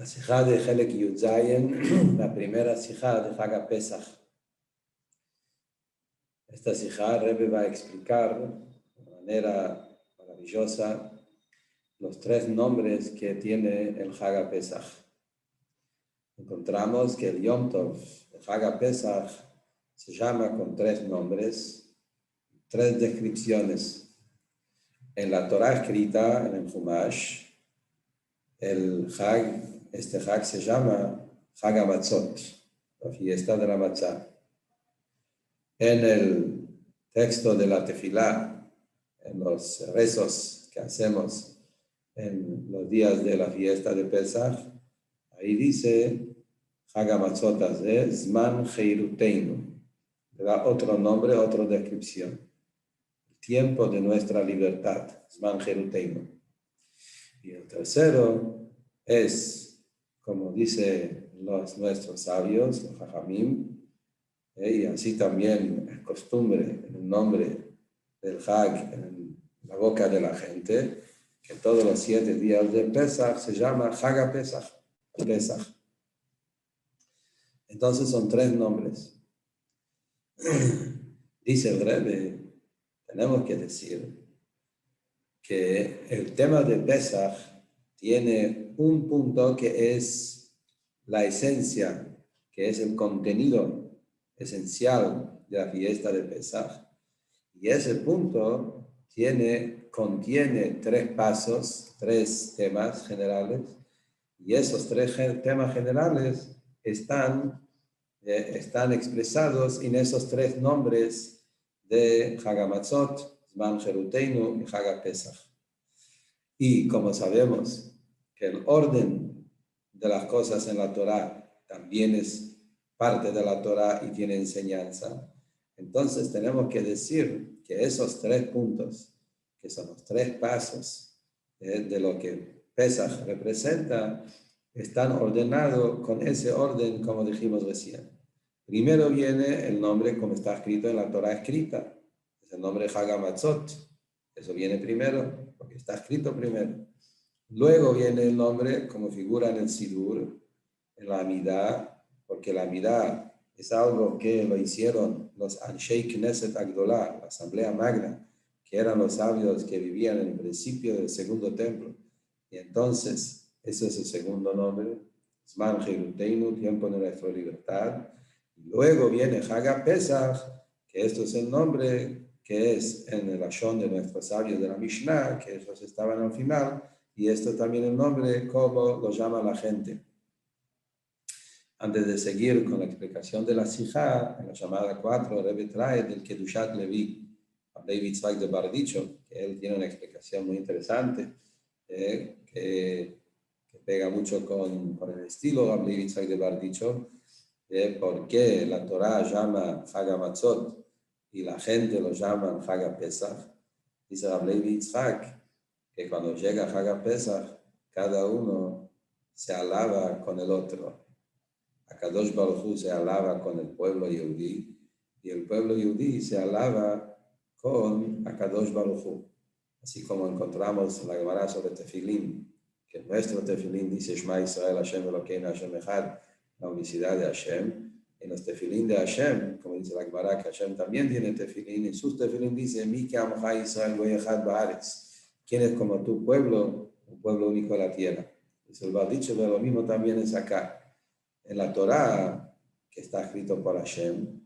Sijá de Helek Yud Zayin, la primera sijá de Hag Pesach. Esta sijá Rebbe va a explicar de manera maravillosa los tres nombres que tiene el Hag Pesach. Encontramos que el Yom Tov de Hag Pesach se llama con tres nombres, tres descripciones. En la Torah escrita, en el Humash, este Hag se llama Hag HaMatzot, la fiesta de la matzá. En el texto de la Tefilá, en los rezos que hacemos en los días de la fiesta de Pesach, ahí dice Hag HaMatzot Hazeh, Zman Heiruteinu. Le da otro nombre, otra descripción. El tiempo de nuestra libertad, Zman Heiruteinu. Y el tercero es, como dicen nuestros sabios, los Jajamim, y así también es costumbre en el nombre del Hag en la boca de la gente, que todos los 7 días de Pesach se llama Hag Pesach, Pesach. Entonces son tres nombres. Dice el Rebbe, tenemos que decir que el tema de Pesach tiene un punto que es la esencia, que es el contenido esencial de la fiesta de Pesach. Y ese punto contiene 3 pasos, 3 temas generales. Y esos 3 temas generales están expresados en esos 3 nombres de Hag HaMatzot, Zman Heiruteinu y Hag Pesach. Y como sabemos que el orden de las cosas en la Torah también es parte de la Torah y tiene enseñanza, entonces tenemos que decir que esos 3 puntos, que son los 3 pasos de lo que Pesach representa, están ordenados con ese orden como dijimos recién. Primero viene el nombre como está escrito en la Torah escrita, es el nombre Hag HaMatzot. Eso viene primero, porque está escrito primero. Luego viene el nombre como figura en el Sidur, en la Amidá, porque la Amidá es algo que lo hicieron los Anshei Knesset Agdolá, la Asamblea Magna, que eran los sabios que vivían en el principio del segundo templo. Y entonces, ese es el segundo nombre, Zman Heiruteinu, tiempo de nuestra libertad. Y luego viene Hag Pesach, que esto es el nombre que es en el Lashon de nuestros sabios de la Mishnah, que ellos estaban al final, y esto también el nombre, como lo llama la gente. Antes de seguir con la explicación de la Sijá, en la llamada 4, Rebbe trae del Kedushat Levi, a David Yitzhak de Bardicho, que él tiene una explicación muy interesante, que pega mucho con el estilo de David Yitzhak de Bardicho, por qué la Torah llama Hag HaMatzot y la gente lo llama Hag Pesach. Dice Rabbi Yitzhak que cuando llega Hag Pesach, cada uno se alaba con el otro. Akadosh Baruj Hu se alaba con el pueblo Yehudí y el pueblo Yehudí se alaba con Akadosh Baruj Hu. Así como encontramos en la Gemara sobre Tefilín, que nuestro Tefilín dice Shema Israel Hashem Elokeinu Hashem Echad, la unicidad de Hashem. En los tefilín de Hashem, como dice la Gemara, que Hashem también tiene tefilín, en sus tefilín dice, Mi que amcha Israel goy echad baaretz. ¿Quién es como tu pueblo? Un pueblo único de la tierra. Dice el Bardicho, pero lo mismo también es acá. En la Torah, que está escrito por Hashem,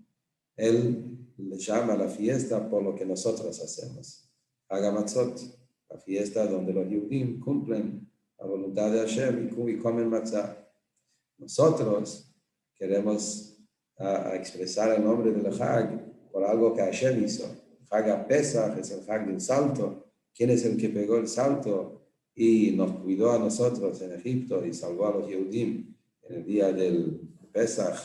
él le llama a la fiesta por lo que nosotros hacemos. Hag HaMatzot, la fiesta donde los Yehudim cumplen la voluntad de Hashem y comen matzah. Nosotros queremos expresar el nombre del Hag por algo que Hashem hizo. Hag Pesach es el Hag del salto. ¿Quién es el que pegó el salto y nos cuidó a nosotros en Egipto y salvó a los Yehudim en el día del Pesach,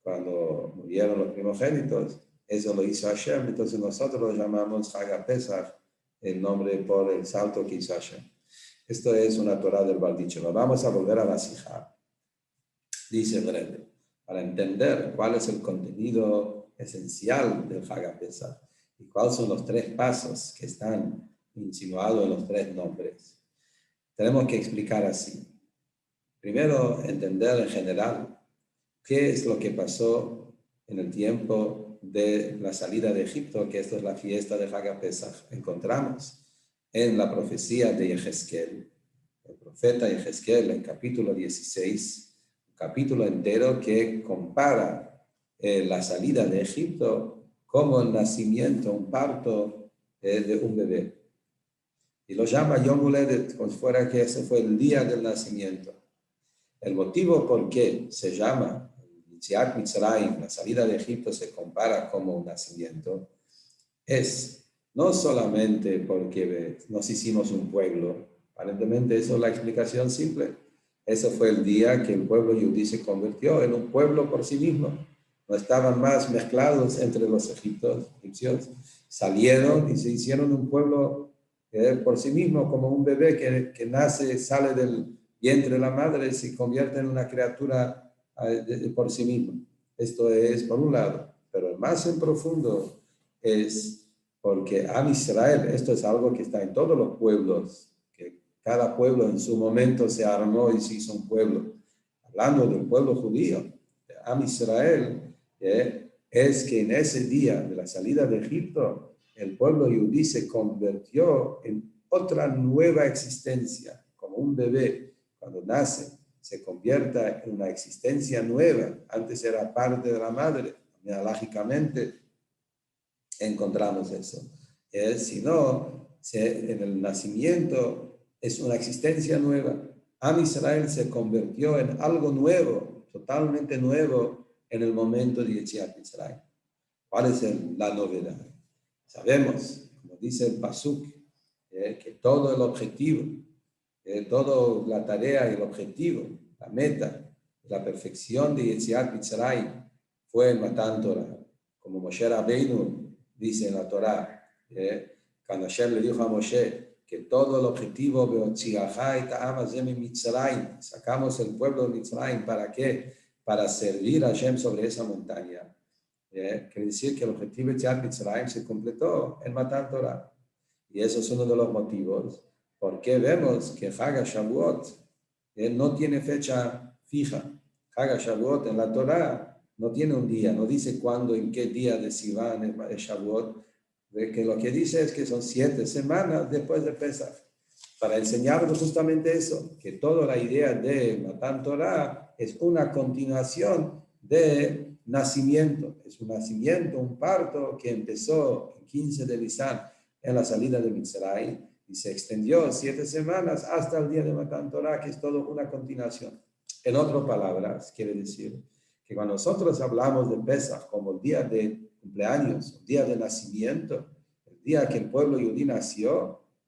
cuando murieron los primogénitos? Eso lo hizo Hashem, entonces nosotros lo llamamos Hag Pesach, el nombre por el salto que hizo Hashem. Esto es una Torah del Bardicho. Vamos a volver a la Sijá. Dice el Rebbe, para entender cuál es el contenido esencial del Hag Pesach y cuáles son los 3 pasos que están insinuados en los 3 nombres, tenemos que explicar así. Primero, entender en general qué es lo que pasó en el tiempo de la salida de Egipto, que esto es la fiesta de Hag Pesach. Encontramos en la profecía de Yehezkel, el profeta Yehezkel, en capítulo 16, un capítulo entero que compara la salida de Egipto como el nacimiento, un parto de un bebé. Y lo llama Yom Huledet, como si fuera que ese fue el día del nacimiento. El motivo por qué se llama Yetziat Mitzrayim, la salida de Egipto, se compara como un nacimiento, es no solamente porque nos hicimos un pueblo, aparentemente eso es la explicación simple. Ese fue el día que el pueblo judío se convirtió en un pueblo por sí mismo. No estaban más mezclados entre los egipcios. Salieron y se hicieron un pueblo por sí mismo, como un bebé que nace, sale del vientre de la madre, se convierte en una criatura por sí mismo. Esto es por un lado, pero el más en profundo es porque Am Israel, esto es algo que está en todos los pueblos, que cada pueblo en su momento se armó y se hizo un pueblo. Hablando del pueblo judío, de Am Israel, es que en ese día de la salida de Egipto, el pueblo judío se convirtió en otra nueva existencia, como un bebé cuando nace, se convierta en una existencia nueva. Antes era parte de la madre, biológicamente encontramos eso. Si no, en el nacimiento es una existencia nueva. Am Israel se convirtió en algo nuevo, totalmente nuevo, en el momento de Yetziat Mitzrayim. ¿Cuál es la novedad? Sabemos, como dice el Pasuk, que todo el objetivo, toda la tarea y el objetivo, la meta, la perfección de Yetziat Mitzrayim fue el Matan Torah. Como Moshe Rabbeinu dice en la Torah, cuando Hashem le dijo a Moshe que todo el objetivo sacamos el pueblo de Mitzrayim, ¿para qué? Para servir a Hashem sobre esa montaña. Quiere decir que el objetivo de Mitzrayim se completó en Matan Torah. Y eso es uno de los motivos por qué vemos que Hag Shavuot no tiene fecha fija. Hag Shavuot en la Torah no tiene un día, no dice cuándo, en qué día de Sivan es Shavuot, que lo que dice es que son 7 semanas después de Pesach, para enseñarnos justamente eso, que toda la idea de Matan Torah es una continuación de nacimiento, es un nacimiento, un parto que empezó el 15 de Nisan en la salida de Mitzrayim y se extendió 7 semanas hasta el día de Matan Torah, que es todo una continuación. En otras palabras, quiere decir que cuando nosotros hablamos de Pesach como el día de cumpleaños, el día de nacimiento, el día que el pueblo judío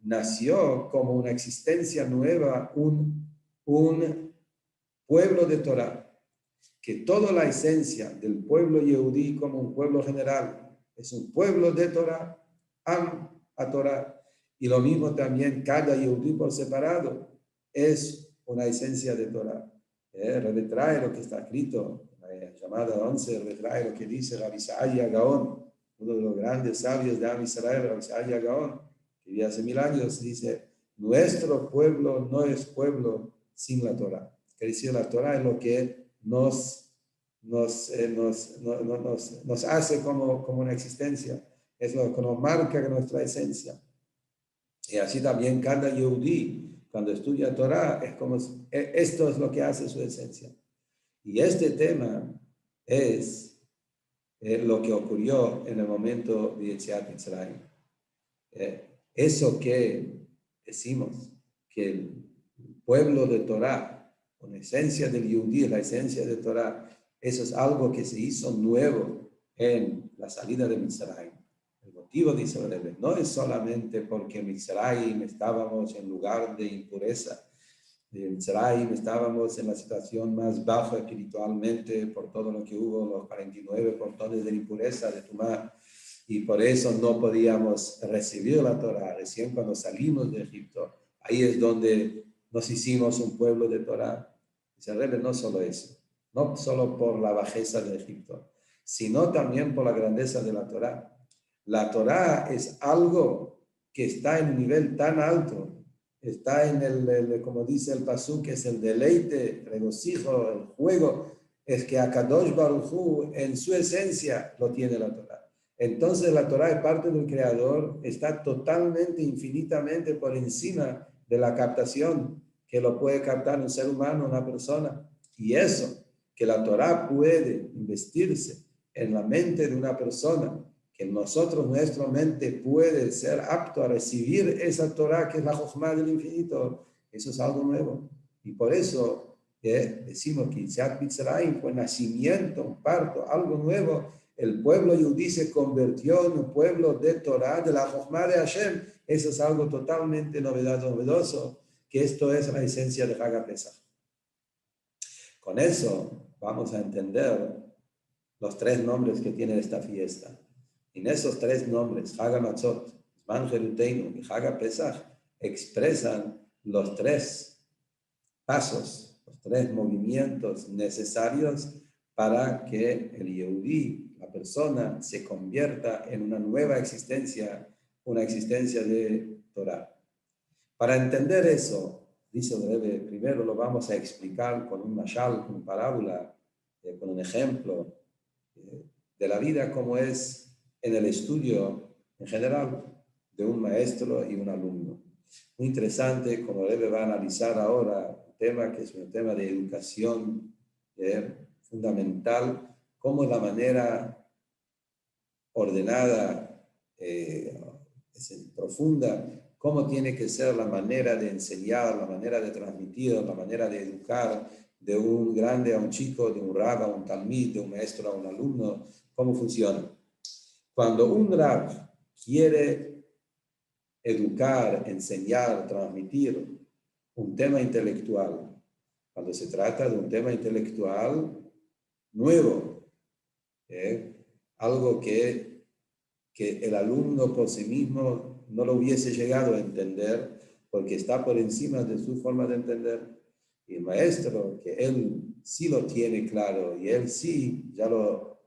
nació como una existencia nueva, un pueblo de Torah, que toda la esencia del pueblo judío como un pueblo general es un pueblo de Torah, Am a Torah, y lo mismo también cada judío por separado es una esencia de Torah. Retrae lo que está escrito llamada 11, retrae lo que dice Rabbi Isaiah Gaon, uno de los grandes sabios de Am Israel, Rabbi Isaiah Gaon, que vivió hace 1000 años, dice: nuestro pueblo no es pueblo sin la Torah. Quiere decir, la Torah es lo que nos hace como una existencia, es lo que nos marca nuestra esencia. Y así también cada yehudí, cuando estudia Torah, es como esto es lo que hace su esencia. Y este tema es lo que ocurrió en el momento de Yetziat Mitzrayim. Eso que decimos, que el pueblo de Torah, con la esencia del yehudí, la esencia de Torah, eso es algo que se hizo nuevo en la salida de Mitzrayim. El motivo, dice el Rebbe, no es solamente porque en Mitzrayim estábamos en lugar de impureza. En Mitzrayim estábamos en la situación más baja espiritualmente por todo lo que hubo, los 49 portones de impureza, de Tumá, y por eso no podíamos recibir la Torah. Recién cuando salimos de Egipto, ahí es donde nos hicimos un pueblo de Torah. Dice el Rebbe, no solo eso, no solo por la bajeza de Egipto, sino también por la grandeza de la Torah. La Torah es algo que está en un nivel tan alto está en como dice el pasuk, es el deleite, el regocijo, el juego, es que Akadosh Baruj Hu, en su esencia, lo tiene la Torah. Entonces la Torah es parte del Creador, está totalmente, infinitamente por encima de la captación que lo puede captar un ser humano, una persona. Y eso, que la Torah puede investirse en la mente de una persona, que nosotros, nuestra mente puede ser apto a recibir esa Torah que es la Jochma del infinito, eso es algo nuevo. Y por eso decimos que Yetziat Mitzrayim fue nacimiento, un parto, algo nuevo. El pueblo yudí se convirtió en un pueblo de Torah, de la Jochma de Hashem. Eso es algo totalmente novedoso, que esto es la esencia de Hag HaPesach. Con eso vamos a entender los tres nombres que tiene esta fiesta. En esos tres nombres, Hag HaMatzot, Zman Jeruteinu y Hag HaPesach, expresan los tres pasos, los tres movimientos necesarios para que el Yehudí, la persona, se convierta en una nueva existencia, una existencia de Torah. Para entender eso, dice el Rebbe, primero lo vamos a explicar con un mashal, con una parábola, con un ejemplo de la vida como es en el estudio en general de un maestro y un alumno. Muy interesante, como el Rebbe va a analizar ahora un tema que es un tema de educación fundamental, cómo la manera ordenada, profunda, cómo tiene que ser la manera de enseñar, la manera de transmitir, la manera de educar de un grande a un chico, de un rab a un talmid, de un maestro a un alumno, cómo funciona. Cuando un rab quiere educar, enseñar, transmitir un tema intelectual, cuando se trata de un tema intelectual nuevo, algo que el alumno por sí mismo no lo hubiese llegado a entender porque está por encima de su forma de entender. Y el maestro, que él sí lo tiene claro y él sí lo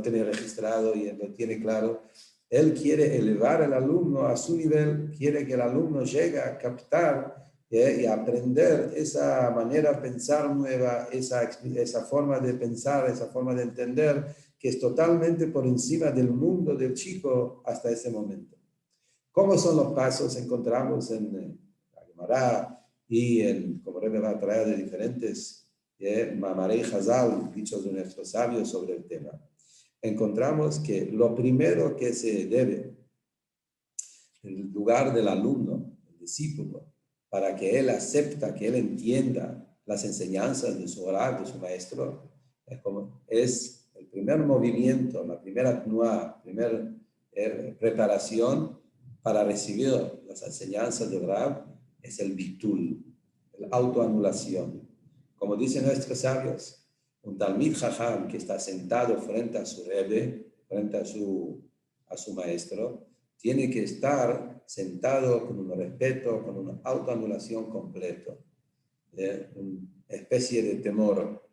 tiene registrado y él lo tiene claro, él quiere elevar al alumno a su nivel, quiere que el alumno llegue a captar y a aprender esa manera de pensar nueva, esa forma de pensar, esa forma de entender, que es totalmente por encima del mundo del chico hasta ese momento. ¿Cómo son los pasos? Encontramos en la Gemara y como Rebbe va a traer de diferentes Mamarei Hazal, dichos de nuestros sabios sobre el tema. Encontramos que lo primero que se debe, en el lugar del alumno, el discípulo, para que él acepta, que él entienda las enseñanzas de su orar, de su maestro, es el primer movimiento, la primera preparación para recibir las enseñanzas de Rab, es el bitul, la autoanulación. Como dicen nuestros sabios, un talmid jajam que está sentado frente a su rebbe, frente a su maestro, tiene que estar sentado con un respeto, con una autoanulación completo, una especie de temor.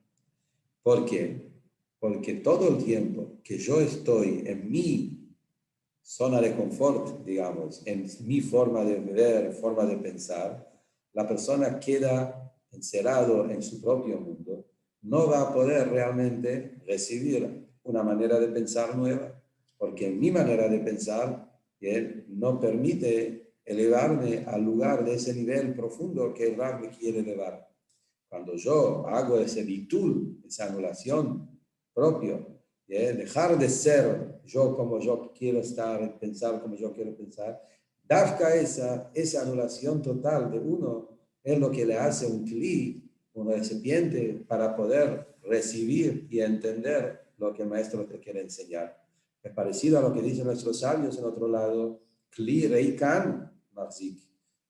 ¿Por qué? Porque todo el tiempo que yo estoy en mi zona de confort, digamos, en mi forma de ver, forma de pensar, la persona queda encerrado en su propio mundo, no va a poder realmente recibir una manera de pensar nueva, porque mi manera de pensar no permite elevarme al lugar de ese nivel profundo que el Rab me quiere elevar. Cuando yo hago ese bitul, esa anulación propio, dejar de ser yo como yo quiero estar, pensar como yo quiero pensar, dafka esa anulación total de uno es lo que le hace un kli, un recipiente para poder recibir y entender lo que el maestro te quiere enseñar. Es parecido a lo que dicen nuestros sabios en otro lado, kli reikan marzik,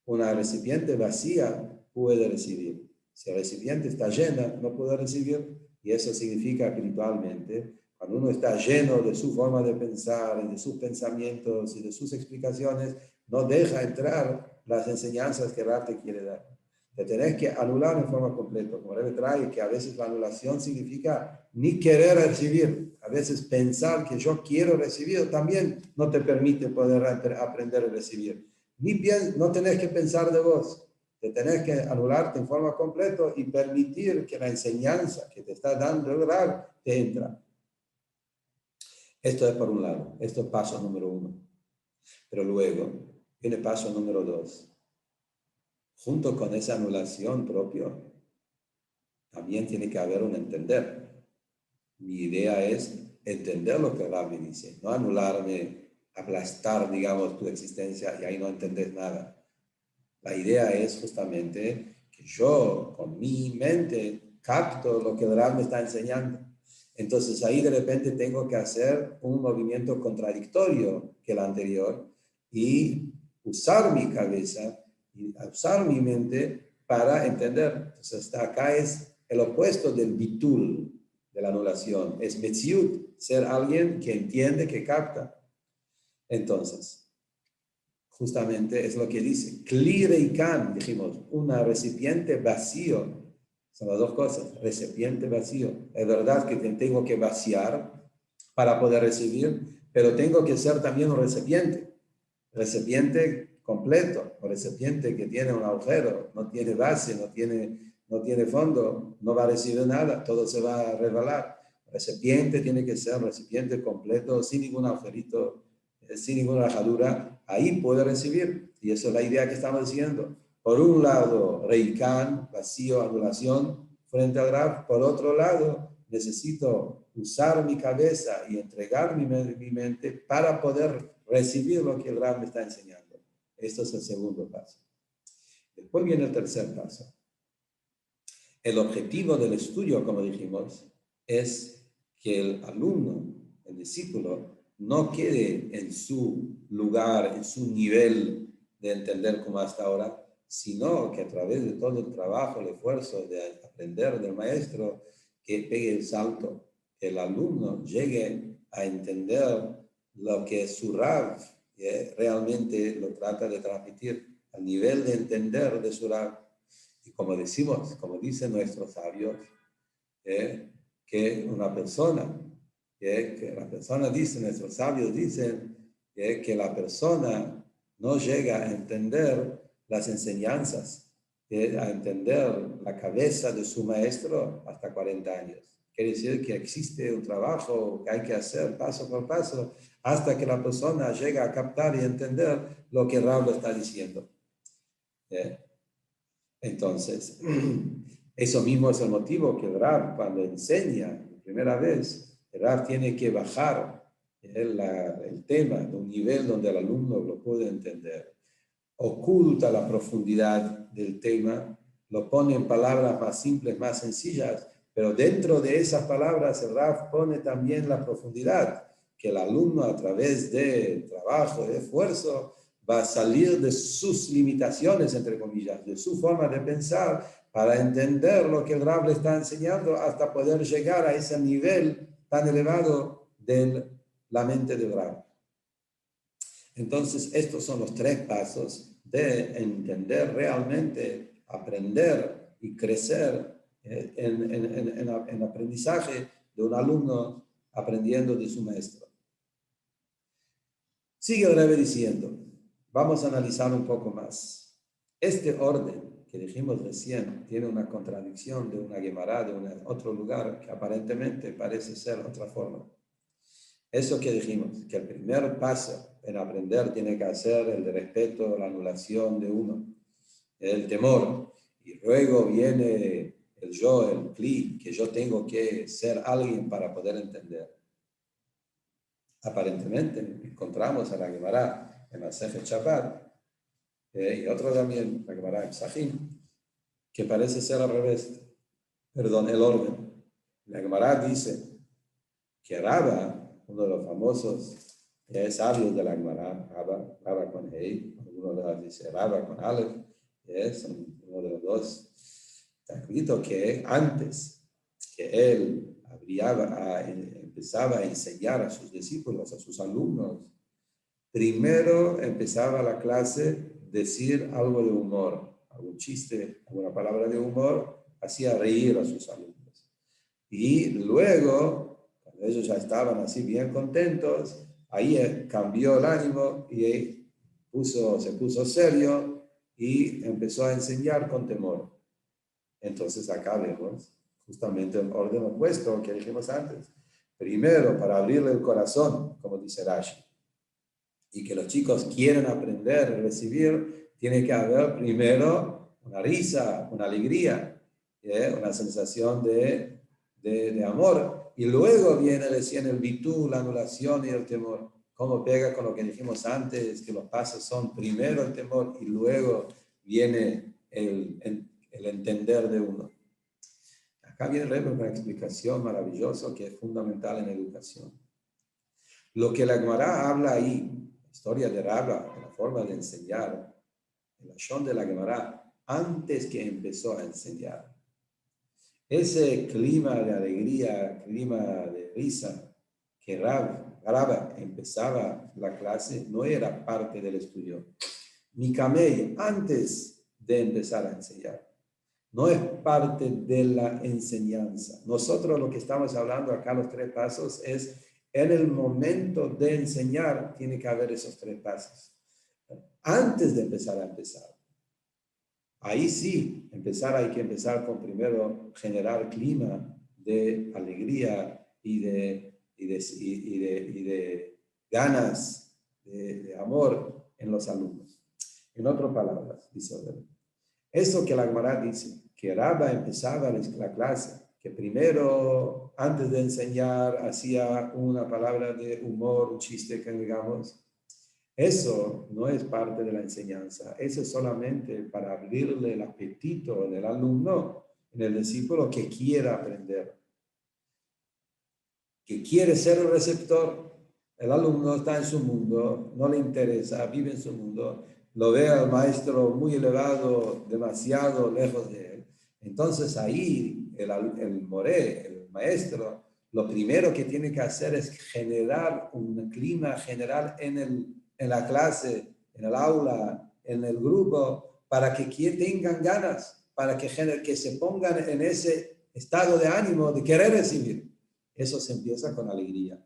una recipiente vacía puede recibir. Si el recipiente está llena, no puede recibir, y eso significa espiritualmente, cuando uno está lleno de su forma de pensar y de sus pensamientos y de sus explicaciones, no deja entrar las enseñanzas que Rab te quiere dar. Te tenés que anular en forma completa. Como Rebbe trae, que a veces la anulación significa ni querer recibir. A veces pensar que yo quiero recibir también no te permite poder aprender a recibir. No tenés que pensar de vos. Te tenés que anularte en forma completa y permitir que la enseñanza que te está dando el Rab te entra. Esto es por un lado. Esto es paso número 1. Pero luego viene paso número 2. Junto con esa anulación propia, también tiene que haber un entender. Mi idea es entender lo que el Rab me dice, no anularme, aplastar, digamos, tu existencia y ahí no entendés nada. La idea es justamente que yo, con mi mente, capto lo que el Rab me está enseñando. Entonces ahí de repente tengo que hacer un movimiento contradictorio que el anterior y usar mi cabeza y usar mi mente para entender. Entonces acá es el opuesto del bitul, de la anulación. Es metziut, ser alguien que entiende, que capta. Entonces, justamente es lo que dice. Kli reikán, dijimos, una recipiente vacío. Son las dos cosas, recipiente vacío. Es verdad que tengo que vaciar para poder recibir, pero tengo que ser también un recipiente completo, un recipiente que tiene un agujero, no tiene base, no tiene fondo, no va a recibir nada, todo se va a resbalar. El recipiente tiene que ser un recipiente completo, sin ningún agujerito, sin ninguna rajadura, ahí puede recibir. Y esa es la idea que estamos diciendo. Por un lado, reikán, vacío, anulación, frente al Rab. Por otro lado, necesito usar mi cabeza y entregar mi mente para poder recibir lo que el Rab me está enseñando. Esto es el segundo paso. Después viene el tercer paso. El objetivo del estudio, como dijimos, es que el alumno, el discípulo, no quede en su lugar, en su nivel de entender como hasta ahora, sino que a través de todo el trabajo, el esfuerzo de aprender del maestro, que pegue el salto, que el alumno llegue a entender lo que su Rav realmente lo trata de transmitir, al nivel de entender de su Rav. Y como decimos, como dicen nuestros sabios, que una persona, que la persona dice, nuestros sabios dicen, que la persona no llega a entender las enseñanzas, a entender la cabeza de su maestro hasta 40 años. Quiere decir que existe un trabajo que hay que hacer paso por paso hasta que la persona llega a captar y entender lo que Raúl está diciendo. Entonces, eso mismo es el motivo que el Rav, cuando enseña por primera vez, el Rav tiene que bajar el tema de un nivel donde el alumno lo puede entender. Oculta la profundidad del tema, lo pone en palabras más simples, más sencillas, pero dentro de esas palabras el Rav pone también la profundidad, que el alumno a través de trabajo, de esfuerzo, va a salir de sus limitaciones, entre comillas, de su forma de pensar, para entender lo que el Rav le está enseñando hasta poder llegar a ese nivel tan elevado de la mente del Rav. Entonces, estos son los 3 pasos de entender realmente, aprender y crecer en aprendizaje de un alumno aprendiendo de su maestro. Sigue el Rebbe diciendo, vamos a analizar un poco más. Este orden que dijimos recién tiene una contradicción de una Gemara, de otro lugar que aparentemente parece ser otra forma. Eso que dijimos, que el primer paso en aprender tiene que ser el de respeto, la anulación de uno, el temor, y luego viene el yo, el kli, que yo tengo que ser alguien para poder entender. Aparentemente encontramos a la Gemara en Masejet Shabbat y otro también, la Gemara en Sahim, que parece ser al revés, perdón, el orden. La Gemara dice que Rabba, uno de los famosos sabios de la Gemara, Rabba con Hei, algunos dice Rabba con Aleph, son uno de los dos. Está escrito que antes que él empezaba a enseñar a sus discípulos, a sus alumnos, primero empezaba la clase decir algo de humor, algún chiste, alguna palabra de humor, hacía reír a sus alumnos. Y luego, cuando ellos ya estaban así bien contentos, ahí cambió el ánimo y se puso serio y empezó a enseñar con temor. Entonces acá vemos justamente el orden opuesto que dijimos antes. Primero, para abrirle el corazón, como dice Rashi, y que los chicos quieren aprender y recibir, tiene que haber primero una risa, una alegría, una sensación de amor. Y luego viene recién el bitú, la anulación y el temor. Como pega con lo que dijimos antes, que los pasos son primero el temor y luego viene el entender de uno. Acá viene una explicación maravillosa que es fundamental en educación. Lo que la Gemara habla ahí, la historia de Rabba, la forma de enseñar, el lashon de la Gemara, antes que empezó a enseñar. Ese clima de alegría, clima de risa, que Rabba empezaba la clase, no era parte del estudio. Ni Kamei, antes de empezar a enseñar. No es parte de la enseñanza. Nosotros lo que estamos hablando acá, los 3 pasos, es en el momento de enseñar, tiene que haber esos 3 pasos. Antes de empezar a empezar. Ahí sí, hay que empezar con primero generar clima de alegría y de ganas, de amor en los alumnos. En otras palabras, dice Odell, eso que la Gemara dice, que Rabba empezaba la clase, que primero, antes de enseñar, hacía una palabra de humor, un chiste que digamos, eso no es parte de la enseñanza, eso es solamente para abrirle el apetito en el alumno, en el discípulo que quiera aprender, que quiere ser el receptor. El alumno está en su mundo, no le interesa, vive en su mundo, lo ve al maestro muy elevado, demasiado lejos de él. Entonces ahí el moré, el maestro, lo primero que tiene que hacer es generar un clima general en la clase, en el aula, en el grupo, para que tengan ganas, para que se pongan en ese estado de ánimo de querer recibir. Eso se empieza con alegría.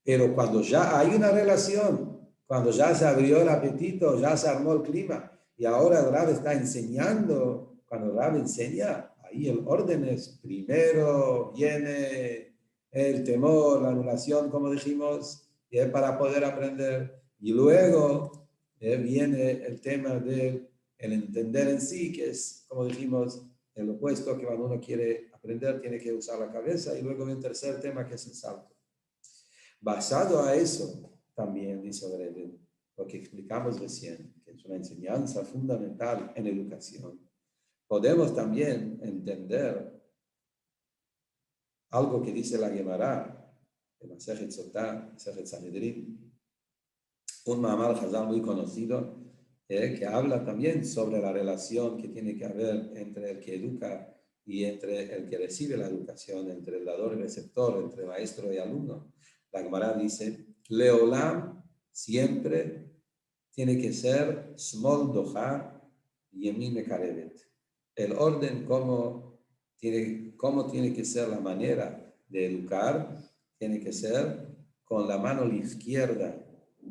Pero cuando ya hay una relación, cuando ya se abrió el apetito, ya se armó el clima, y ahora el Rab está enseñando, cuando el Rab enseña, ahí el orden es, primero viene el temor, la anulación, como dijimos, para poder aprender, y luego viene el tema del entender en sí, que es, como dijimos, el opuesto, que cuando uno quiere aprender tiene que usar la cabeza, y luego viene el tercer tema, que es el salto. Basado a eso, también dice Breden, lo que explicamos recién, que es una enseñanza fundamental en educación, podemos también entender algo que dice la Gemara, el Masechet Sotá, Masechet Sanedrín, un Mamar Hazal muy conocido, que habla también sobre la relación que tiene que haber entre el que educa y entre el que recibe la educación, entre el dador y receptor, entre maestro y alumno. La Gemara dice, Leolam siempre tiene que ser Smol Doha Yemin Mekarevet. El orden, cómo tiene que ser la manera de educar, tiene que ser con la mano izquierda.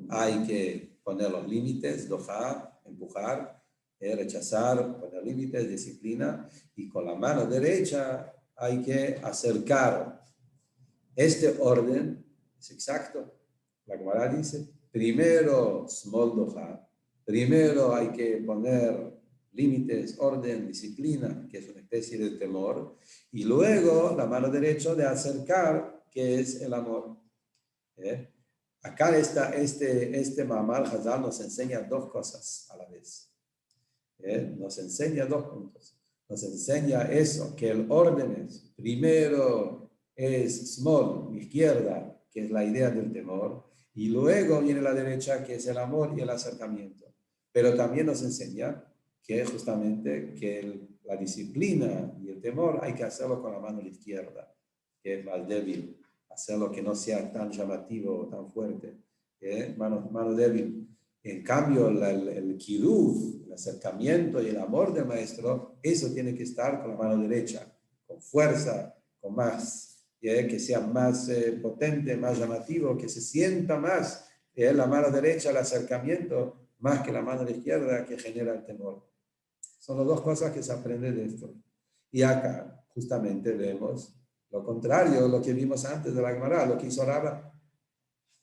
Hay que poner los límites, Doha, empujar, rechazar, poner límites, disciplina, y con la mano derecha hay que acercar. Este orden es exacto. La Gemara dice, primero Smol Doha, primero hay que poner límites, orden, disciplina, que es una especie de temor, y luego la mano derecha de acercar, que es el amor. Acá este Mamar Hazal nos enseña 2 cosas a la vez. Nos enseña 2 puntos. Nos enseña eso, que el orden es, primero es small, izquierda, que es la idea del temor, y luego viene la derecha, que es el amor y el acercamiento. Pero también nos enseña que justamente que la disciplina y el temor hay que hacerlo con la mano izquierda, que es más débil, hacerlo que no sea tan llamativo o tan fuerte, mano débil. En cambio, el kiruv, el acercamiento y el amor del maestro, eso tiene que estar con la mano derecha, con fuerza, que sea más potente, más llamativo, que se sienta más es la mano derecha, el acercamiento, más que la mano izquierda que genera el temor. Son las dos cosas que se aprenden de esto. Y acá justamente vemos lo contrario, lo que vimos antes de la Gemara, lo que hizo Rabba.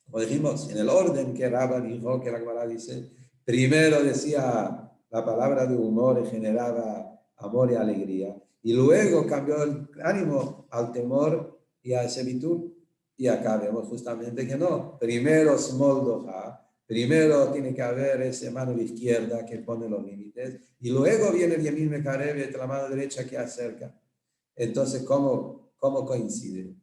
Como dijimos, en el orden que Rabba dijo, que la Gemara dice, primero decía la palabra de humor y generaba amor y alegría. Y luego cambió el ánimo al temor y a servitud. Y acá vemos justamente que no. Primero smol doha, primero tiene que haber esa mano izquierda que pone los límites. Y luego viene el yamin mekarevet, la mano derecha que acerca. Entonces, ¿cómo coincide?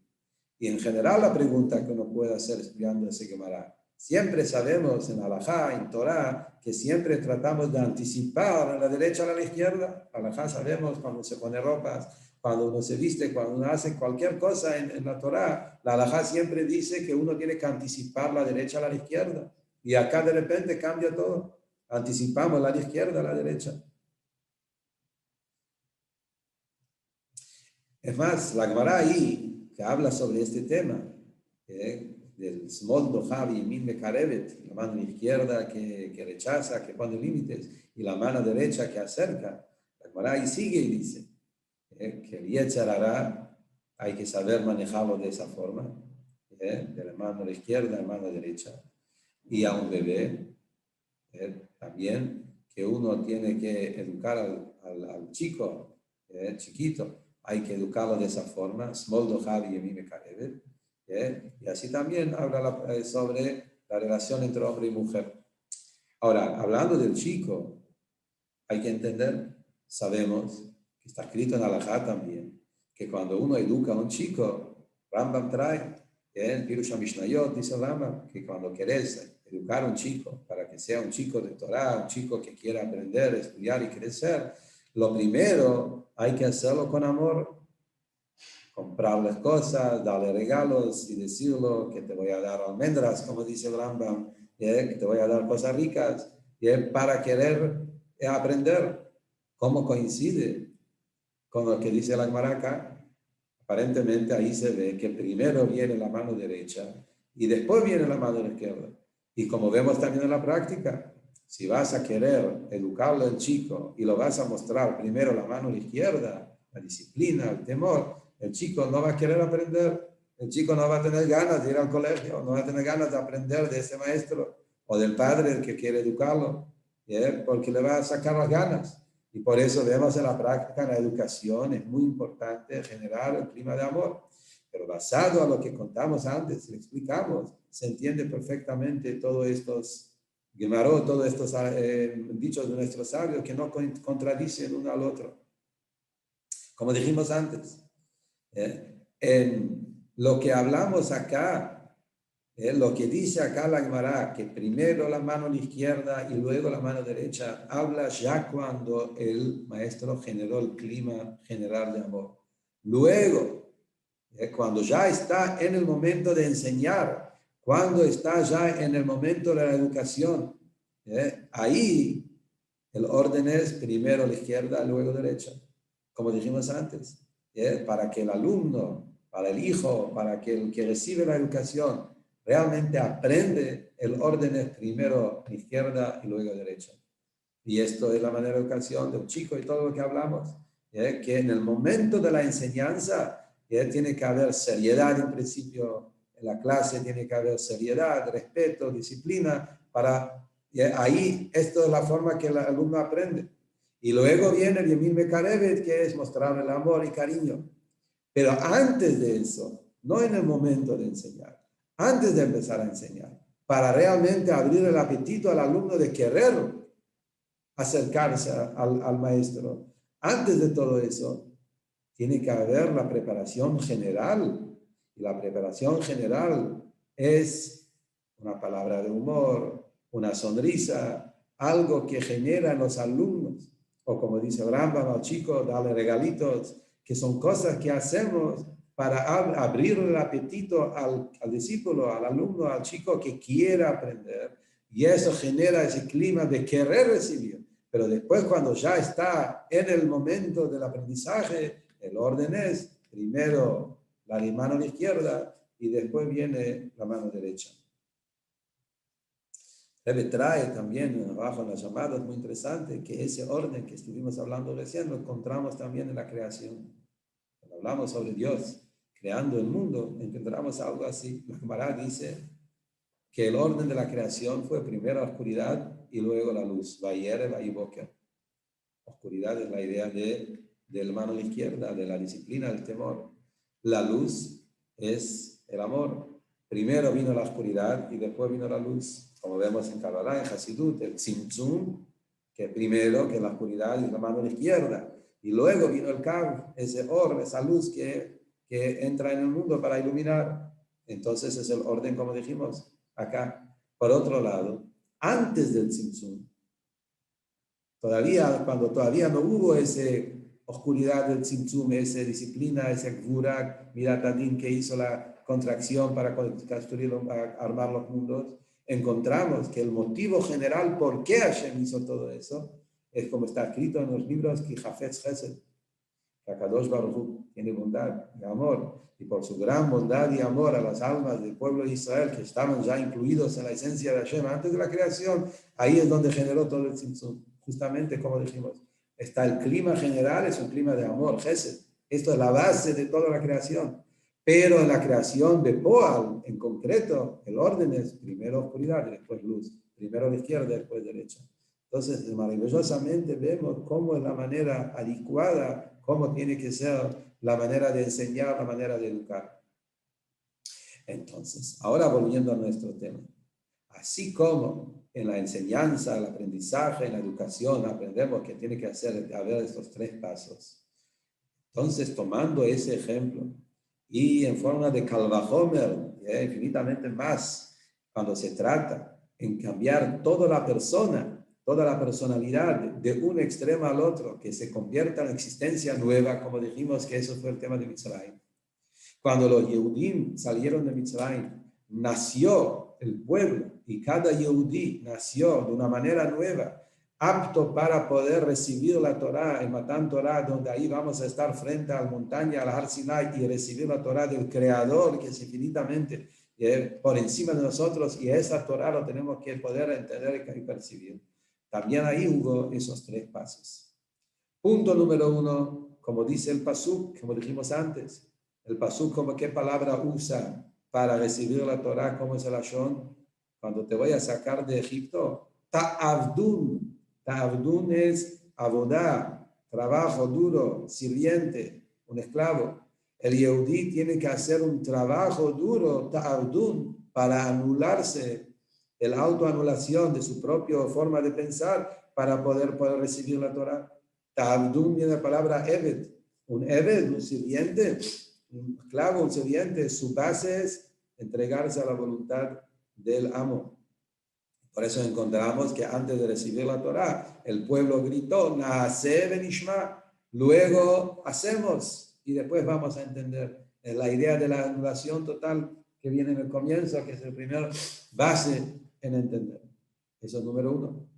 Y en general la pregunta que uno puede hacer estudiando ese Gemara, siempre sabemos en Halajá, en Torah, que siempre tratamos de anticipar a la derecha o a la izquierda. Halajá sabemos cuando se pone ropas, cuando uno se viste, cuando uno hace cualquier cosa en la Torah, la Halajá siempre dice que uno tiene que anticipar la derecha a la izquierda. Y acá de repente cambia todo. Anticipamos la izquierda a la derecha. Es más, la Gemara ahí, que habla sobre este tema, del smol dohavi, min mekarevet, la mano izquierda que rechaza, que pone límites, y la mano derecha que acerca, la Gemara ahí sigue y dice que el Yetzer Hara hay que saber manejarlo de esa forma, de la mano izquierda a la mano derecha, y a un bebé, también que uno tiene que educar al chico, chiquito, hay que educarlo de esa forma, smol dohavi y mime karevet, y así también habla sobre la relación entre hombre y mujer. Ahora, hablando del chico, hay que entender, sabemos, que está escrito en Halajá también, que cuando uno educa a un chico, Rambam trae, en Pirush HaMishnayot dice Rambam, que cuando querés educar a un chico, para que sea un chico de Torah, un chico que quiera aprender, estudiar y crecer, lo primero hay que hacerlo con amor, comprarles cosas, darle regalos y decirlo que te voy a dar almendras, como dice el Rambam, que te voy a dar cosas ricas, para querer aprender. ¿Cómo coincide con lo que dice la Gemara? Aparentemente ahí se ve que primero viene la mano derecha y después viene la mano izquierda. Y como vemos también en la práctica, si vas a querer educarlo al chico y lo vas a mostrar primero la mano izquierda, la disciplina, el temor, el chico no va a querer aprender, el chico no va a tener ganas de ir al colegio, no va a tener ganas de aprender de ese maestro o del padre que quiere educarlo, porque le va a sacar las ganas. Y por eso vemos en la práctica, en la educación, es muy importante generar el clima de amor. Pero basado a lo que contamos antes, le explicamos, se entiende perfectamente todos estos Gemarot, todos estos dichos de nuestros sabios que no contradicen uno al otro. Como dijimos antes, en lo que hablamos acá, lo que dice acá la Gemara, que primero la mano izquierda y luego la mano derecha, habla ya cuando el maestro generó el clima general de amor. Luego, cuando ya está en el momento de enseñar, cuando está ya en el momento de la educación, ahí el orden es primero la izquierda, luego derecha, como dijimos antes, para que el alumno, para el hijo, para que el que recibe la educación realmente aprende, el orden es primero izquierda y luego derecha. Y esto es la manera de educación de un chico y todo lo que hablamos, que en el momento de la enseñanza tiene que haber seriedad en principio, en la clase tiene que haber seriedad, respeto, disciplina, ahí esto es la forma que el alumno aprende. Y luego viene el Yemin Mekarevet, que es mostrar el amor y cariño. Pero antes de eso, no en el momento de enseñar, antes de empezar a enseñar, para realmente abrir el apetito al alumno de querer acercarse al maestro. Antes de todo eso, tiene que haber la preparación general. Y la preparación general es una palabra de humor, una sonrisa, algo que genera en los alumnos. O como dice Rambam al chico, darle regalitos, que son cosas que hacemos para abrir el apetito al discípulo, al alumno, al chico que quiera aprender. Y eso genera ese clima de querer recibir. Pero después, cuando ya está en el momento del aprendizaje, el orden es primero la mano izquierda y después viene la mano derecha. Rebbe trae también abajo en las llamadas, muy interesante, que ese orden que estuvimos hablando recién lo encontramos también en la creación. Cuando hablamos sobre Dios creando el mundo, encontramos algo así. La Gemara dice que el orden de la creación fue primero la oscuridad y luego la luz. Vayere, vayiboker. Oscuridad es la idea del mano a la izquierda, de la disciplina, del temor. La luz es el amor. Primero vino la oscuridad y después vino la luz. Como vemos en Kabbalah, en Hasidut, el Tzimtzum, que primero que la oscuridad y la mano a la izquierda. Y luego vino el Kav, ese or, esa luz que entra en el mundo para iluminar. Entonces es el orden, como dijimos, acá. Por otro lado, antes del Tzimtzum, cuando todavía no hubo esa oscuridad del Tzimtzum, esa disciplina, ese Gvurak, Miratadin que hizo la contracción para construir, armar los mundos, encontramos que el motivo general por qué Hashem hizo todo eso es como está escrito en los libros que Hafetz Chesed, que Akadosh Baruj Hu tiene bondad y amor, y por su gran bondad y amor a las almas del pueblo de Israel que estaban ya incluidos en la esencia de Hashem antes de la creación, ahí es donde generó todo el Tzimtzum. Justamente como dijimos, está el clima general, es un clima de amor, Gesed. Esto es la base de toda la creación. Pero en la creación de Poal, en concreto, el orden es primero oscuridad y después luz. Primero la izquierda y después derecha. Entonces, maravillosamente vemos cómo es la manera adecuada, cómo tiene que ser la manera de enseñar, la manera de educar. Entonces, ahora volviendo a nuestro tema. Así como en la enseñanza, el aprendizaje, en la educación, aprendemos que tiene que haber estos tres pasos. Entonces, tomando ese ejemplo y en forma de Kalvahomer, infinitamente más, cuando se trata en cambiar toda la persona, toda la personalidad de un extremo al otro, que se convierta en existencia nueva, como dijimos que eso fue el tema de Mitzrayim. Cuando los Yehudim salieron de Mitzrayim, nació el pueblo y cada Yehudí nació de una manera nueva, apto para poder recibir la Torá, el Matan Torá, donde ahí vamos a estar frente a la montaña, al Har Sinai, y recibir la Torá del Creador, que es infinitamente por encima de nosotros, y esa Torá lo tenemos que poder entender y percibir. También ahí hubo esos tres pasos. Punto número uno, como dice el Pasuk, como dijimos antes, el Pasuk, como qué palabra usa para recibir la Torá, como es el Ashon. Cuando te voy a sacar de Egipto, ta'avdun. Ta'avdun es abodá, trabajo duro, sirviente, un esclavo. El Yehudí tiene que hacer un trabajo duro, ta'avdun, para anularse, el autoanulación de su propia forma de pensar para poder recibir la Torá. Ta'avdun viene la palabra Eved. Un Eved, un sirviente, un esclavo, un sirviente, su base es entregarse a la voluntad del amo. Por eso encontramos que antes de recibir la Torá, el pueblo gritó, Naase benishma, luego hacemos, y después vamos a entender la idea de la anulación total que viene en el comienzo, que es el primer base en entender. Eso es número uno.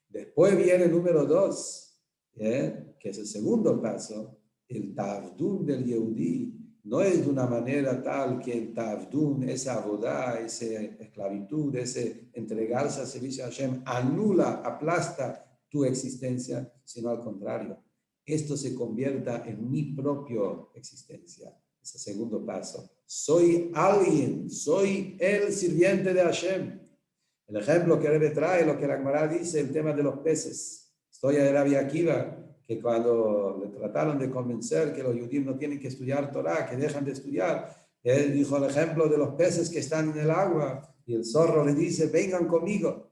Después viene el número dos, que es el segundo paso, el ta'avdun del Yehudí. No es de una manera tal que el ta'avdun, esa abodá, esa esclavitud, ese entregarse al servicio a Hashem, anula, aplasta tu existencia, sino al contrario. Esto se convierta en mi propia existencia. Ese segundo paso. Soy alguien, soy el sirviente de Hashem. El ejemplo que Rebbe trae, lo que la Gemara dice, el tema de los peces. Historia de Rabbi Akiva, que cuando le trataron de convencer que los judíos no tienen que estudiar Torah, que dejan de estudiar, él dijo el ejemplo de los peces que están en el agua, y el zorro le dice, vengan conmigo,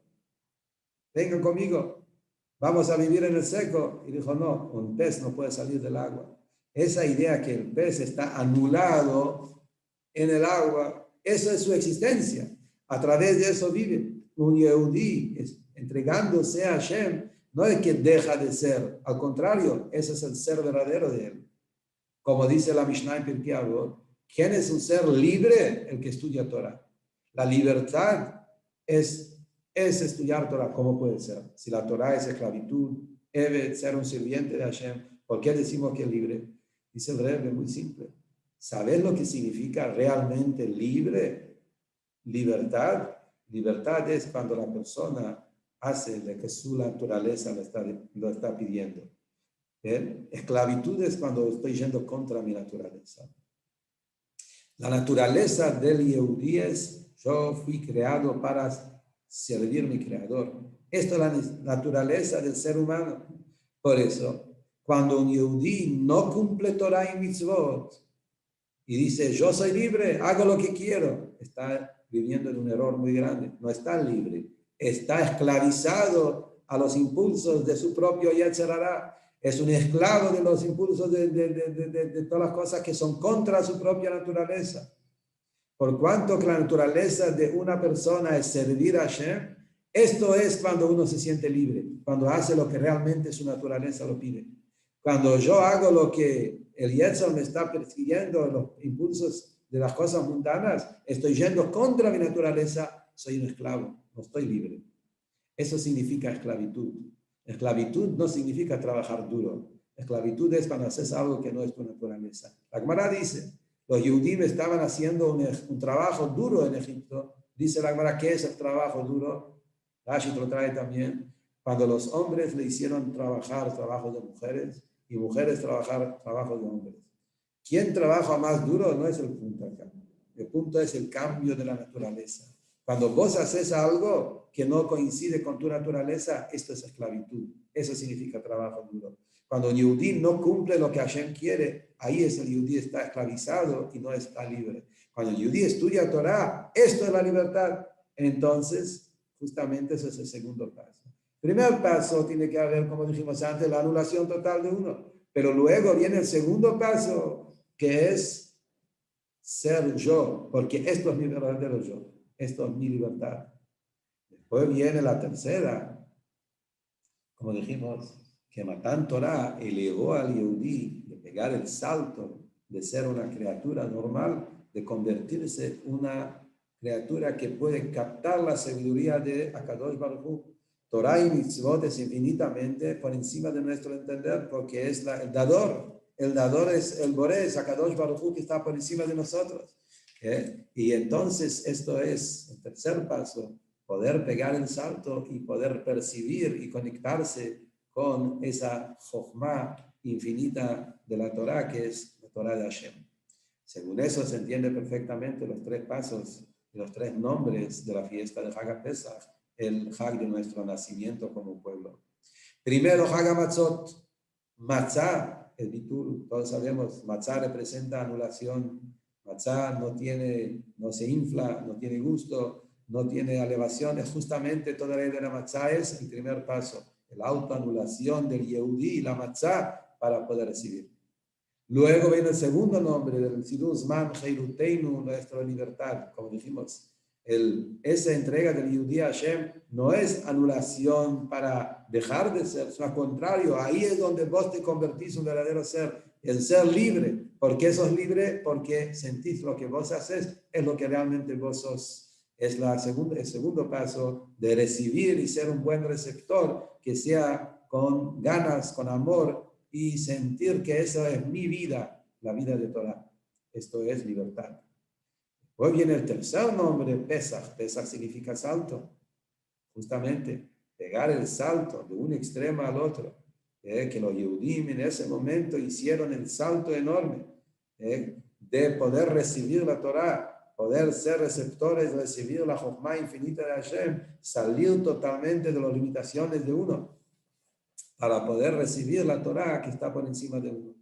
vamos a vivir en el seco. Y dijo, no, un pez no puede salir del agua. Esa idea que el pez está anulado en el agua, eso es su existencia. A través de eso vive. Un Yehudí entregándose a Hashem, no es que deja de ser, al contrario, ese es el ser verdadero de él. Como dice la Mishnah en Pirkei Avot, ¿quién es un ser libre? El que estudia Torah. La libertad es estudiar Torah. ¿Cómo puede ser? Si la Torah es esclavitud, debe ser un sirviente de Hashem, ¿por qué decimos que es libre? Dice el Rebbe, muy simple. ¿Sabes lo que significa realmente libre? Libertad Libertad es cuando la persona hace lo que su naturaleza lo está pidiendo. Esclavitud es cuando estoy yendo contra mi naturaleza. La naturaleza del Yehudí es, yo fui creado para servir a mi creador. Esto es la naturaleza del ser humano. Por eso, cuando un Yehudí no cumple Torah y Mitzvot y dice, yo soy libre, hago lo que quiero, está viviendo en un error muy grande. No está libre, está esclavizado a los impulsos de su propio Yetzer Hara. Es un esclavo de los impulsos de todas las cosas que son contra su propia naturaleza. Por cuanto que la naturaleza de una persona es servir a Hashem, esto es cuando uno se siente libre, cuando hace lo que realmente su naturaleza lo pide. Cuando yo hago lo que el Yetzer me está persiguiendo, los impulsos de las cosas mundanas, estoy yendo contra mi naturaleza, soy un esclavo, no estoy libre. Eso significa esclavitud. Esclavitud no significa trabajar duro. Esclavitud es cuando haces algo que no es tu naturaleza. La Gemara dice, los Yehudim estaban haciendo un trabajo duro en Egipto. Dice la Gemara, ¿qué es el trabajo duro? Rashi lo trae también. Cuando los hombres le hicieron trabajar trabajo de mujeres y mujeres trabajar trabajo de hombres. ¿Quién trabaja más duro? No es el punto acá. El punto es el cambio de la naturaleza. Cuando vos haces algo que no coincide con tu naturaleza, esto es esclavitud. Eso significa trabajo duro. Cuando un Yehudí no cumple lo que Hashem quiere, ahí es el Yehudí está esclavizado y no está libre. Cuando el Yehudí estudia Torah, esto es la libertad. Entonces, justamente eso es el segundo paso. Primer paso tiene que haber, como dijimos antes, la anulación total de uno. Pero luego viene el segundo paso, que es ser yo, porque esto es mi verdadero yo. Esto es mi libertad. Después viene la tercera, como dijimos, que Matan Torah elevó al Yehudí de pegar el salto de ser una criatura normal, de convertirse en una criatura que puede captar la sabiduría de Akadosh Baruj Hu. Torah y Mitzvot es infinitamente por encima de nuestro entender, porque es el dador. El dador es el Boré, es Akadosh Baruj Hu que está por encima de nosotros. Y entonces esto es el tercer paso, poder pegar el salto y poder percibir y conectarse con esa Jochma infinita de la Torah, que es la Torah de Hashem. Según eso se entiende perfectamente los tres pasos y los tres nombres de la fiesta de Hag Pesach, el Hag de nuestro nacimiento como pueblo. Primero, Hag Matzot, Matzah, el bitul, todos sabemos, Matzah representa anulación. Matzah no se infla, no tiene gusto, no tiene elevación. Es justamente toda la idea de la Matzah es el primer paso, la autoanulación del Yehudí y la Matzah para poder recibir. Luego viene el segundo nombre del Siddur Zman Heiruteinu, nuestra libertad. Como dijimos, esa entrega del Yehudí a Hashem no es anulación para dejar de ser, sino al contrario, ahí es donde vos te convertís en un verdadero ser, el ser libre. ¿Por qué sos libre? Porque sentís lo que vos haces es lo que realmente vos sos. Es el segundo paso de recibir y ser un buen receptor, que sea con ganas, con amor, y sentir que esa es mi vida, la vida de Torah. Esto es libertad. Hoy viene el tercer nombre, Pesach. Pesach significa salto. Justamente, pegar el salto de un extremo al otro. Que los Yehudim en ese momento hicieron el salto enorme de poder recibir la Torah, poder ser receptores, recibir la Jochma infinita de Hashem, salir totalmente de las limitaciones de uno, para poder recibir la Torah que está por encima de uno.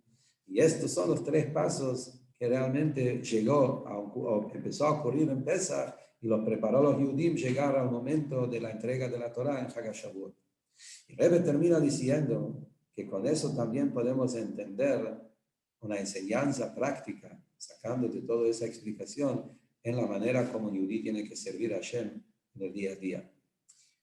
Y estos son los tres pasos que realmente empezó a ocurrir en Pesach y los preparó los Yehudim llegar al momento de la entrega de la Torah en Hag HaShavuot. Y Rebbe termina diciendo que con eso también podemos entender una enseñanza práctica, sacando de toda esa explicación en la manera como Yehudí tiene que servir a Hashem en el día a día.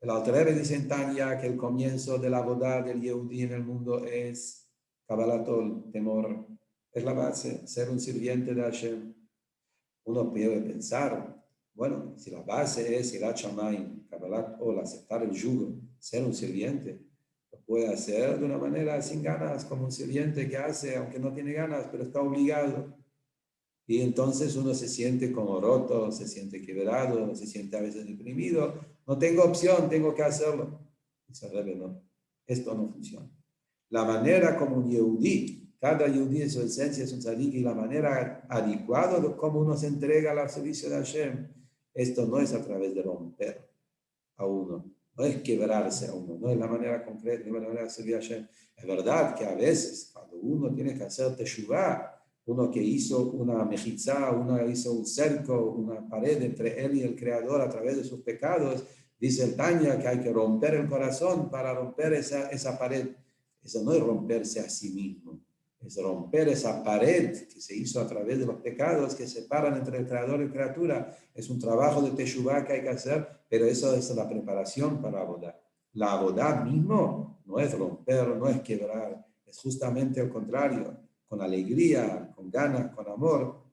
El Alter Rebbe dice en Tanya que el comienzo de la boda del Yehudí en el mundo es Kabbalatol, temor. Es la base, ser un sirviente de Hashem. Uno puede pensar, bueno, si la base es Yirat Shamayim, Kabbalatol, aceptar el yugo, ser un sirviente, lo puede hacer de una manera sin ganas, como un sirviente que hace, aunque no tiene ganas, pero está obligado. Y entonces uno se siente como roto, se siente quebrado, se siente a veces deprimido. No tengo opción, tengo que hacerlo. Dice el Rebbe, no, esto no funciona. La manera como un Yehudí, cada Yehudí en su esencia es un tzadik, y la manera adecuada de cómo uno se entrega al servicio de Hashem, esto no es a través de romper a uno, no es quebrarse a uno, no es la manera concreta, no es la manera de servir a Hashem. Es verdad que a veces, cuando uno tiene que hacer teshuvah, uno que hizo una mejizá, uno hizo un cerco, una pared entre él y el Creador a través de sus pecados, dice el Tanya que hay que romper el corazón para romper esa pared. Eso no es romperse a sí mismo, es romper esa pared que se hizo a través de los pecados que separan entre el Creador y la criatura. Es un trabajo de teshuvah que hay que hacer, pero eso es la preparación para la boda. La boda mismo no es romper, no es quebrar, es justamente el contrario, con alegría, con ganas, con amor.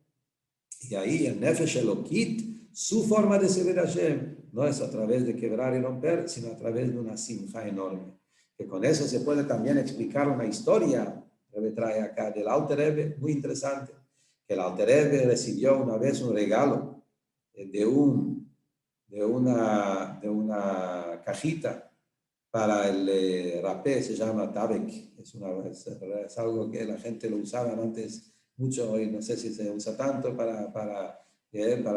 Y ahí el Nefesh Elokit, su forma de servir a Hashem, no es a través de quebrar y romper, sino a través de una simja enorme. Que con eso se puede también explicar una historia que trae acá del Alter Rebbe, muy interesante. Que el Alter Rebbe recibió una vez un regalo de una cajita para el rapé, se llama tabek. Es algo que la gente lo usaba antes mucho, hoy no sé si se usa tanto para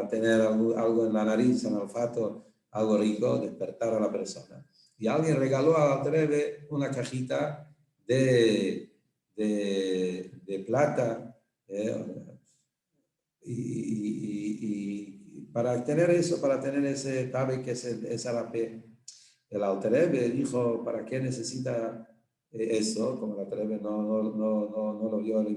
tener algo en la nariz, en el olfato, algo rico, despertar a la persona. Y alguien regaló a Altreve una cajita de plata, y para tener eso, para tener ese tabe que es ese rapé, el Alter Rebbe dijo, ¿para qué necesita eso? Como el Alter Rebbe no lo vio la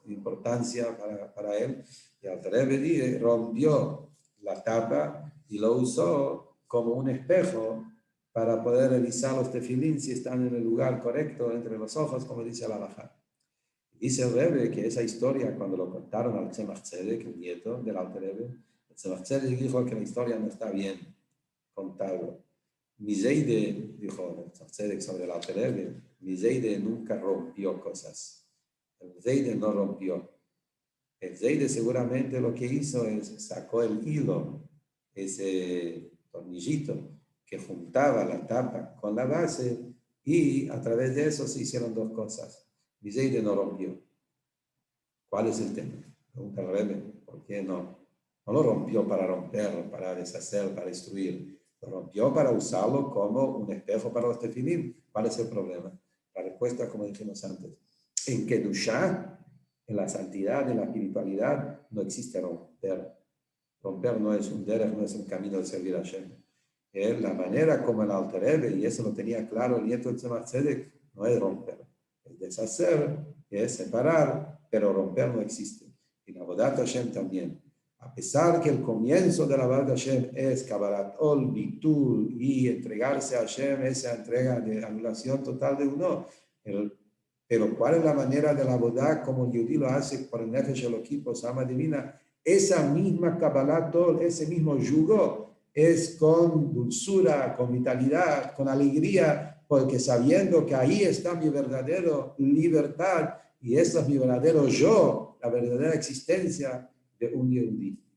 importancia para él, y el Alter Rebbe rompió la tapa y lo usó como un espejo para poder revisar los tefilín si están en el lugar correcto entre los ojos, como dice la halajá. Dice el Rebbe que esa historia, cuando lo contaron al Tzemach Tzedek, el nieto del Alter Rebbe, el Tzemach Tzedek dijo que la historia no está bien contada. Miseide, dijo Tzedek sobre el Alter Rebbe, Miseide nunca rompió cosas. El Zeide no rompió. El Zeide seguramente lo que hizo es sacó el hilo, ese tornillito que juntaba la tapa con la base, y a través de eso se hicieron dos cosas. Miseide no rompió. ¿Cuál es el tema? Pregunta el Rebbe, ¿por qué no? No lo rompió para romper, para deshacer, para destruir. Lo rompió para usarlo como un espejo para los tefilim. ¿Cuál es el problema? La respuesta, como dijimos antes, en Kedushá, en la santidad, en la espiritualidad, no existe romper. Romper no es un derech, no es un camino de servir a Hashem. La manera como el Alter Rebbe, y eso lo tenía claro el nieto de Tzemach Tzedek, no es romper, es deshacer, es separar, pero romper no existe. Y la Avodat Hashem también. A pesar que el comienzo de la Avodat Hashem es Kabbalat Ol, Bitul, y entregarse a Hashem, esa entrega de anulación total de uno, pero ¿cuál es la manera de la Avodat como el Yehudí lo hace por el Nefesh Elokit, por su alma divina? Esa misma Kabbalat Ol, ese mismo yugo, es con dulzura, con vitalidad, con alegría, porque sabiendo que ahí está mi verdadera libertad y ese es mi verdadero yo, la verdadera existencia de un Yehudí.